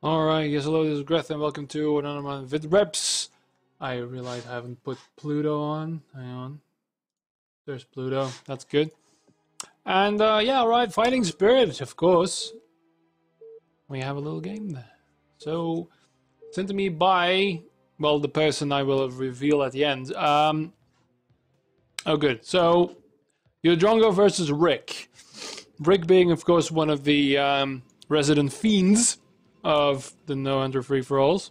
Alright, yes, hello, this is Greth, and welcome to another one of Vidreps. I realize I haven't put Pluto on. Hang on. There's Pluto. That's good. And, yeah, alright, Fighting Spirit, of course. We have a little game there. So, sent to me by, well, the person I will reveal at the end. Oh, good. So, you're Drongo versus Rick. Rick being, of course, one of the resident fiends of the No Enter Free-for-Alls.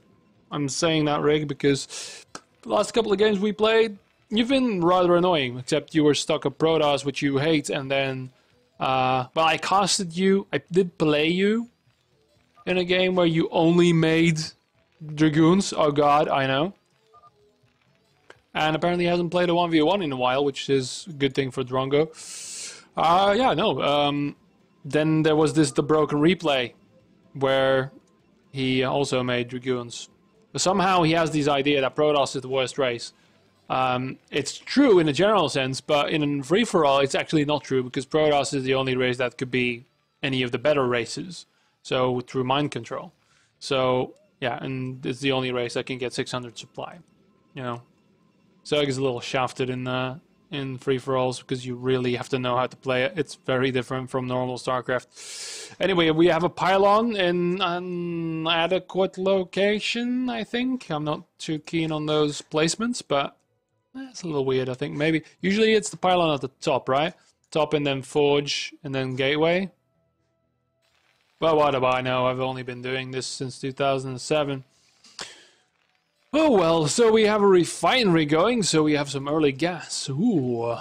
I'm saying that, Rick, because the last couple of games we played, you've been rather annoying, except you were stuck at Protoss, which you hate, and then, well, I casted you, I did play you in a game where you only made Dragoons. Oh god, I know. And apparently hasn't played a 1v1 in a while, which is a good thing for Drongo. Yeah, no, then there was the broken replay, where he also made Dragoons. But somehow he has this idea that Protoss is the worst race. It's true in a general sense, but in free-for-all it's actually not true, because Protoss is the only race that could be any of the better races. So, through mind control. So, yeah, and it's the only race that can get 600 supply. You know. So it's a little shafted in free-for-alls, because you really have to know how to play it. It's very different from normal Starcraft. Anyway, we have a pylon in an adequate location, I think. I'm not too keen on those placements, but it's a little weird, I think. Maybe, usually it's the pylon at the top, right? Top and then forge and then gateway. But what do I know? I've only been doing this since 2007. Oh well, so we have a refinery going, so we have some early gas. Ooh,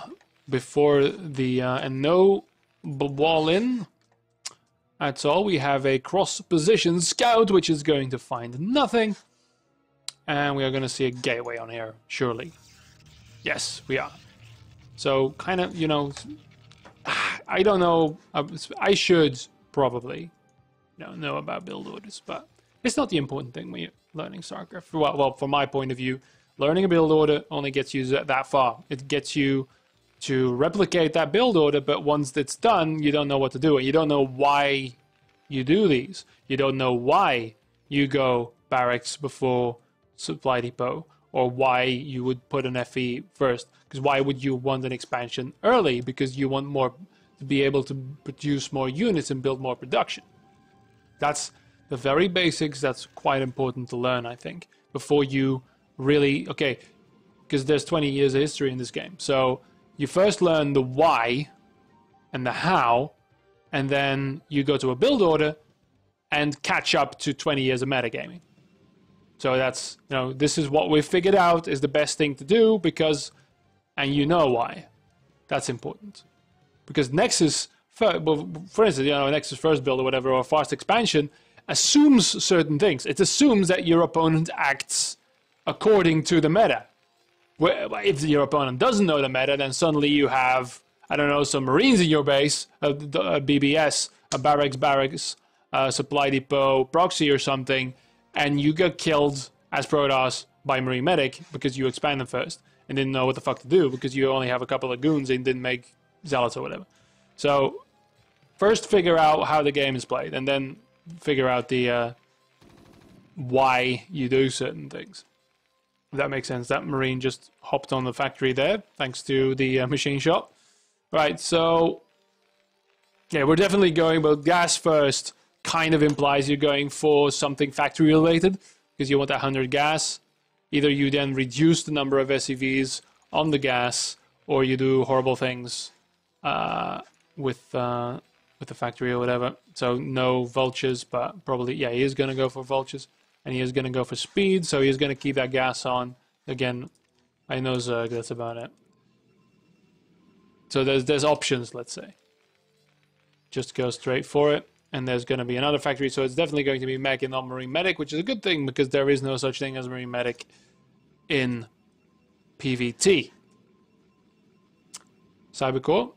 before the, and no wall in. That's all. We have a cross-position scout, which is going to find nothing. And we are going to see a gateway on here, surely. Yes, we are. So, kind of, you know, I don't know. I should probably know about build orders, but it's not the important thing when you're learning Starcraft. Well, from my point of view, learning a build order only gets you that far. It gets you to replicate that build order, but once it's done, you don't know what to do. You don't know why you do these. You don't know why you go barracks before supply depot, or why you would put an FE first. Because why would you want an expansion early? Because you want more to be able to produce more units and build more production. That's the very basics. That's quite important to learn, I think, before you really, okay, because there's 20 years of history in this game. So you first learn the why and the how, and then you go to a build order and catch up to 20 years of metagaming. So that's, this is what we've figured out is the best thing to do, because, and you know why. That's important. Because Nexus, for instance, Nexus first build or whatever, or fast expansion, assumes certain things. It assumes that your opponent acts according to the meta. If your opponent doesn't know the meta, then suddenly you have, I don't know, some Marines in your base, a BBS, a barracks, supply depot, proxy or something, and you get killed as Protoss by Marine Medic because you expand them first and didn't know what the fuck to do because you only have a couple of goons and didn't make zealots or whatever. So first figure out how the game is played, and then figure out the why you do certain things. If that makes sense. That Marine just hopped on the factory there, thanks to the machine shop. Right, so yeah, we're definitely going, but gas first kind of implies you're going for something factory related, because you want 100 gas. Either you then reduce the number of SCVs on the gas, or you do horrible things with the factory or whatever. So no vultures, but probably, yeah, he is going to go for vultures. And he is going to go for speed, so he's going to keep that gas on. Again, I know Zerg, that's about it. So there's options, let's say. Just go straight for it. And there's going to be another factory, so it's definitely going to be mech and not Marine Medic, which is a good thing, because there is no such thing as Marine Medic in PvT. Cybercore,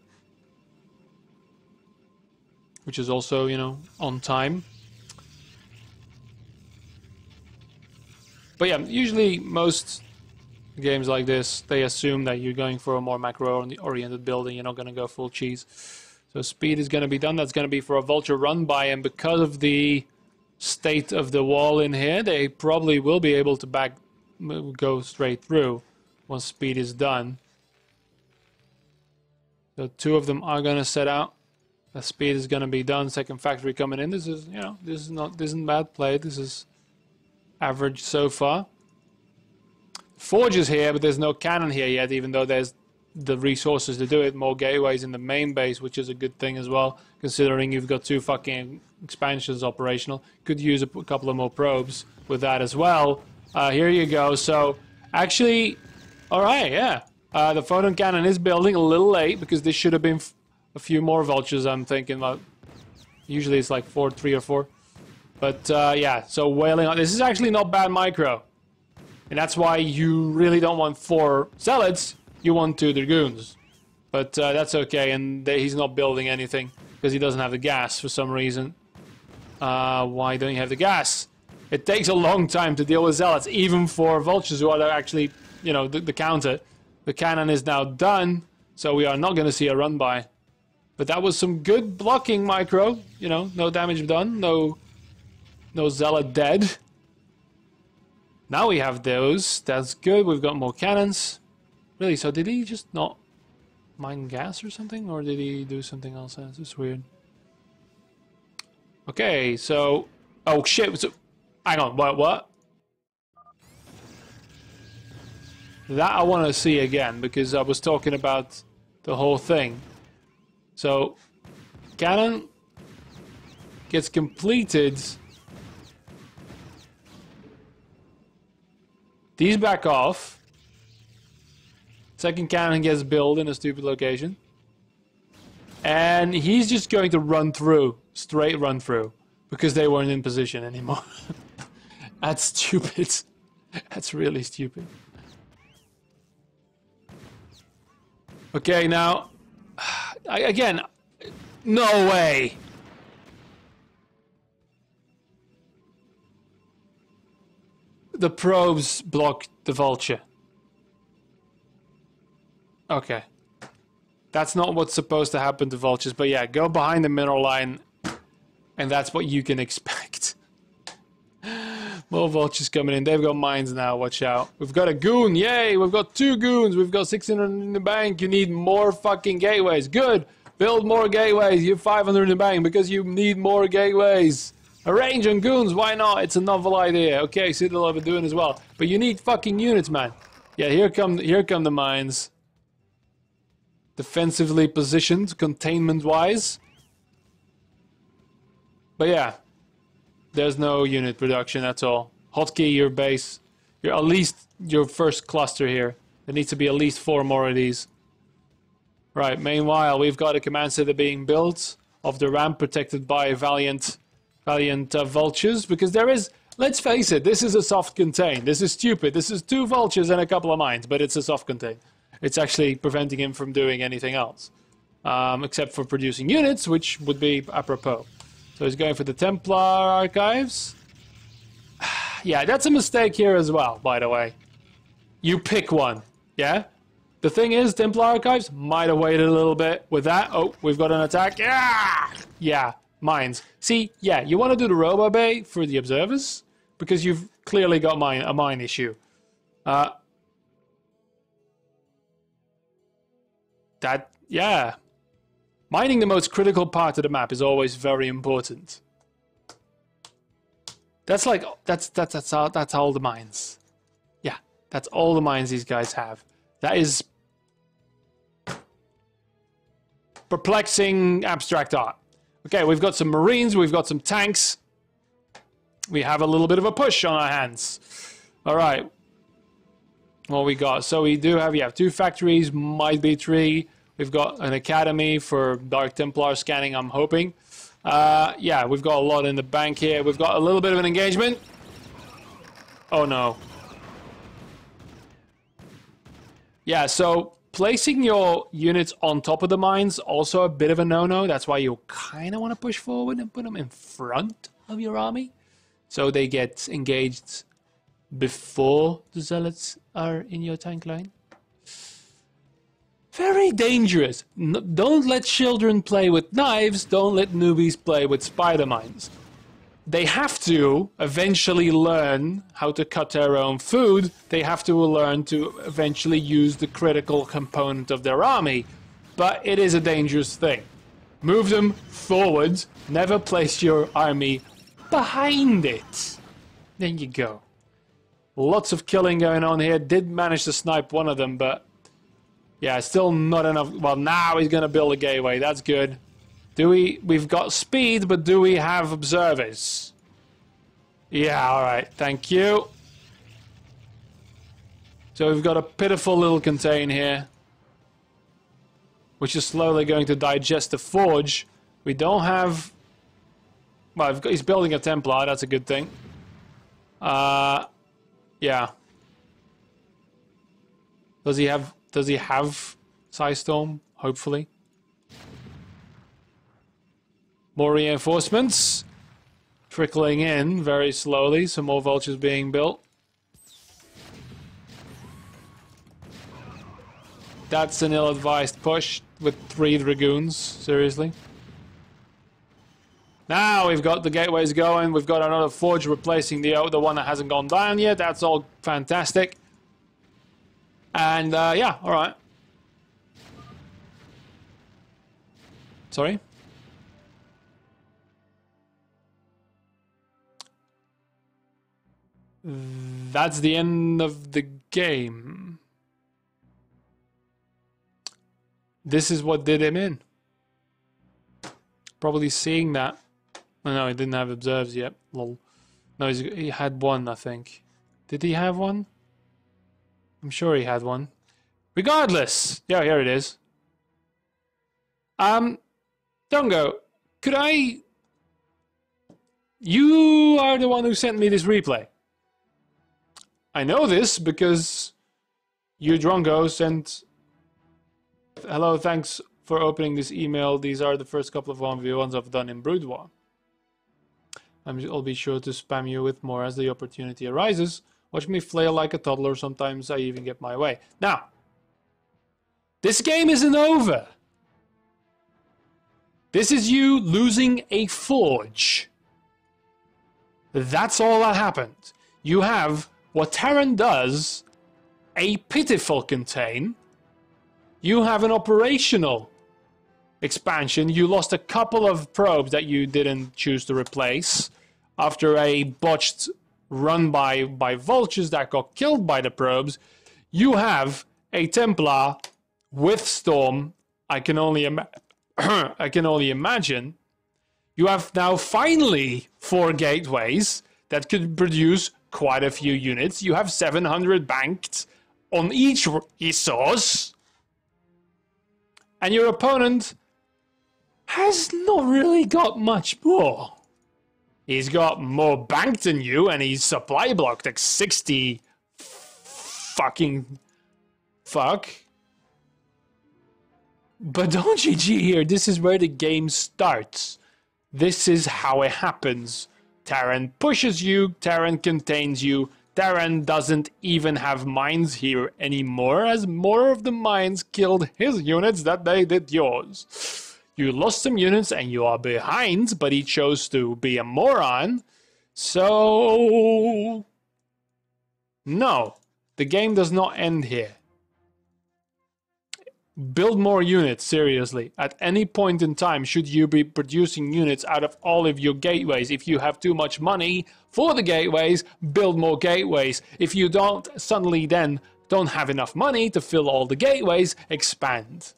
which is also, on time. But yeah, usually most games like this, they assume that you're going for a more macro-oriented build and you're not going to go full cheese. So speed is going to be done. That's going to be for a vulture run by, and because of the state of the wall in here, they probably will be able to go straight through once speed is done. So 2 of them are gonna set out. The speed is gonna be done. Second factory coming in. This is, you know, this isn't bad play. This is average so far. Forge is here, but there's no cannon here yet, even though there's the resources to do it. More gateways in the main base, which is a good thing as well, considering you've got 2 fucking expansions operational. Could use a couple of more probes with that as well. Here you go. So, actually, alright, yeah. The photon cannon is building a little late, because this should have been a few more vultures, I'm thinking about. Usually it's like 3 or 4. But, yeah, so whaling on. This is actually not bad micro. And that's why you really don't want 4 zealots, you want 2 dragoons. But that's okay, and he's not building anything, because he doesn't have the gas for some reason. Why don't you have the gas? It takes a long time to deal with zealots, even for vultures who are actually, you know, the counter. The cannon is now done, so we are not going to see a run by. But that was some good blocking, micro. You know, no damage done, no zealot dead. Now we have those. That's good. We've got more cannons. Really, so did he just not mine gas or something? Or did he do something else? That's just weird. Okay, so... Oh, shit. So, hang on. What? That I want to see again, because I was talking about the whole thing. So, cannon gets completed... These back off. Second cannon gets built in a stupid location. And he's just going to run through. Straight run through. Because they weren't in position anymore. That's stupid. That's really stupid. Okay, now... Again... No way! The probes block the vulture. Okay. That's not what's supposed to happen to vultures, but yeah, go behind the mineral line, and that's what you can expect. More vultures coming in. They've got mines now, watch out. We've got a goon, yay! We've got 2 goons, we've got 600 in the bank. You need more fucking gateways. Good! Build more gateways, you have 500 in the bank, because you need more gateways. Arrange on goons, why not? It's a novel idea. Okay, Citadel have been doing as well. But you need fucking units, man. Yeah, here come the mines. Defensively positioned, containment-wise. But yeah, there's no unit production at all. Hotkey your base. You're at least your first cluster here. There needs to be at least 4 more of these. Right, meanwhile, we've got a command center being built of the ramp, protected by valiant vultures, because there is, let's face it, this is a soft contain. This is stupid. This is 2 vultures and a couple of mines, but it's a soft contain. It's actually preventing him from doing anything else, except for producing units, which would be apropos. So he's going for the Templar archives. Yeah, that's a mistake here as well, by the way. You pick one, yeah? The thing is, Templar archives might have waited a little bit with that. Oh, we've got an attack. Yeah! Yeah. Mines. See, yeah, you want to do the Robo Bay for the observers, because you've clearly got a mine issue. Yeah. Mining the most critical part of the map is always very important. That's like, that's all the mines. Yeah, that's all the mines these guys have. That is perplexing abstract art. Okay, we've got some marines, we've got some tanks. We have a little bit of a push on our hands. Alright. What we got? So we do have, 2 factories, might be 3. We've got an academy for Dark Templar scanning, I'm hoping. Yeah, we've got a lot in the bank here. We've got a little bit of an engagement. Oh no. Yeah, so placing your units on top of the mines, also a bit of a no-no. That's why you kind of want to push forward and put them in front of your army, so they get engaged before the zealots are in your tank line. Very dangerous. Don't let children play with knives. Don't let newbies play with spider mines. they have to eventually learn how to cut their own food. They have to learn to eventually use the critical component of their army. But it is a dangerous thing. Move them forward. Never place your army behind it. There you go. Lots of killing going on here. Did manage to snipe one of them, but yeah, still not enough. Well, now he's going to build a gateway. That's good. We've got speed, but do we have observers? Yeah, alright. Thank you. So we've got a pitiful little contain here, which is slowly going to digest the forge. We don't have... Well, he's building a Templar. That's a good thing. Yeah. Does he have Psystorm? Hopefully. More reinforcements. Trickling in very slowly. Some more vultures being built. That's an ill-advised push with 3 Dragoons. Seriously. Now we've got the gateways going. We've got another forge replacing the one that hasn't gone down yet. That's all fantastic. And yeah, all right. Sorry? That's the end of the game. This is what did him in. Probably seeing that. Oh, no, he didn't have observes yet. Lol. No, he had one, I think. Did he have one? I'm sure he had one. Regardless. Yeah, here it is. Dongo, could I... You are the one who sent me this replay. I know this because you, Drongo, sent... Hello, thanks for opening this email. These are the first couple of 1v1s I've done in Brood War. I'll be sure to spam you with more as the opportunity arises. Watch me flail like a toddler. Sometimes I even get my way. Now, this game isn't over. This is you losing a forge. That's all that happened. You have what Terran does, a pitiful contain. You have an operational expansion. You lost a couple of probes that you didn't choose to replace after a botched run by vultures that got killed by the probes. You have a Templar with Storm. I can only imagine. You have now finally 4 gateways that could produce quite a few units. You have 700 banked on each resource. And your opponent has not really got much more. He's got more banked than you, and he's supply blocked like 60 fucking fuck. But don't GG here, this is where the game starts. This is how it happens. Terran pushes you, Terran contains you, Terran doesn't even have mines here anymore, as more of the mines killed his units than they did yours. You lost some units and you are behind, but he chose to be a moron. So... no, the game does not end here. Build more units, seriously. At any point in time, should you be producing units out of all of your gateways? If you have too much money for the gateways, build more gateways. If you don't, suddenly then don't have enough money to fill all the gateways, expand.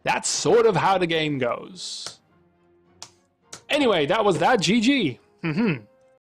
That's sort of how the game goes. Anyway, that was that. GG.